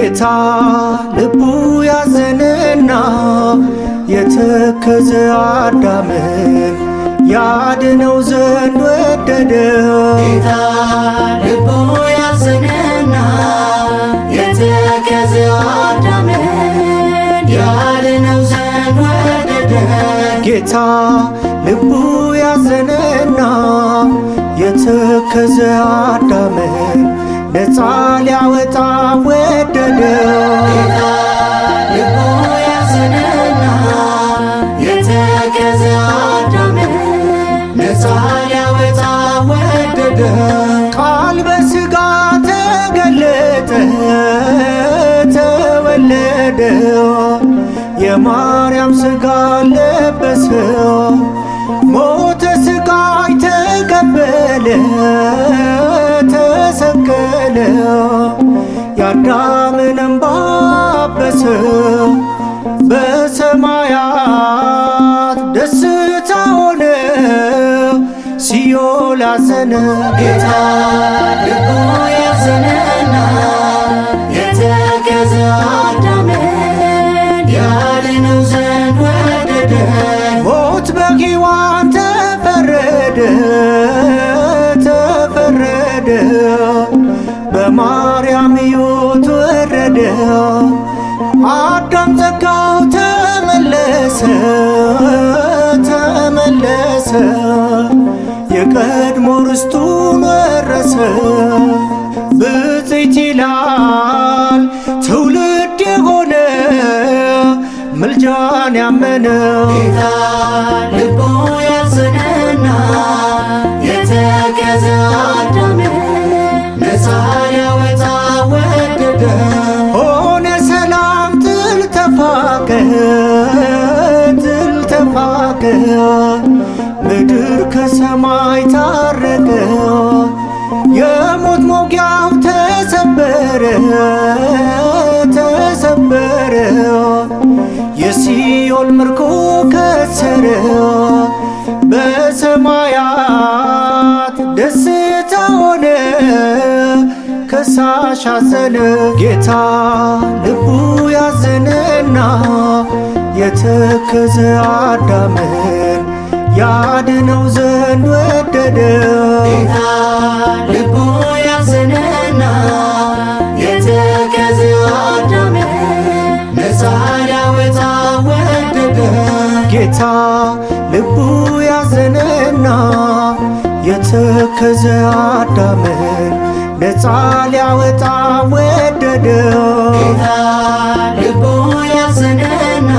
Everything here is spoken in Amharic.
ጌታ ልቡ ያዘነና የተከዘ አዳምን ያድነው ዘንድ ወደደ። ጌታ ልቡ ያዘነና የተከዘ አዳምን ያድነው ዘንድ ወደደ። ጌታ ልቡ ያዘነና የተከዘ አዳምን ነፃ ሊያወጣ ወደደ። ጌታ ልቡ ያዘነና የተከዘ አዳምን ነፃ ሊያወጣ ወደደ። ቃል በሥጋ ተገለጠ ተወለደ፣ የማርያም ሥጋ ለበሰ፣ ሞተ ሥቃይ ተቀበለ ተሰቀለ፣ የአዳምን እንባ አበሰ። በሰማያት ደስታ ሆነ ሲኦል አዘነ። ጌታ ልቡ ያዘነና የተከዘ አዳምን ያድነው ዘንድ ወደደ። ሞት በሔዋን ተፈረደ ተፈረደ፣ በማርያም ሕይወት ወረደ። አዳም ጸጋው ተመለሰ ተመለሰ፣ የቀድሞ ርስቱን ወረሰ። ብፅዕት ይላል ትውልድ የሆነ ምልጃን ያመነ። ጌታ ልቡ ያዘነና የተከዘ አዳምን ነፃ ሊያወጣ ወደደ። ሆነ ሰላም ጥል ተፋቀ ጥል ተፋቀ፣ ምድር ከሰማይ ታረቀ። የሞት ሞጊያው ተሰበረ ተሰበረ፣ የሲኦል ምርኮ ከሰረ። በሰማያት ደስታ ሆነ ከሳሽ አዘነ። ጌታ ልቡ ያዘነና የተከዘ አዳምን ያድነው ዘንድ ወደደ። ጌታ ልቡ ያዘነና የተከዘ አዳምን ነፃ ሊያወጣ ወደደ። ጌታ ልቡ ያዘነና የተከዘ አዳምን ነፃ ሊያወጣ ወደደ። ጌታ ልቡ ያዘነና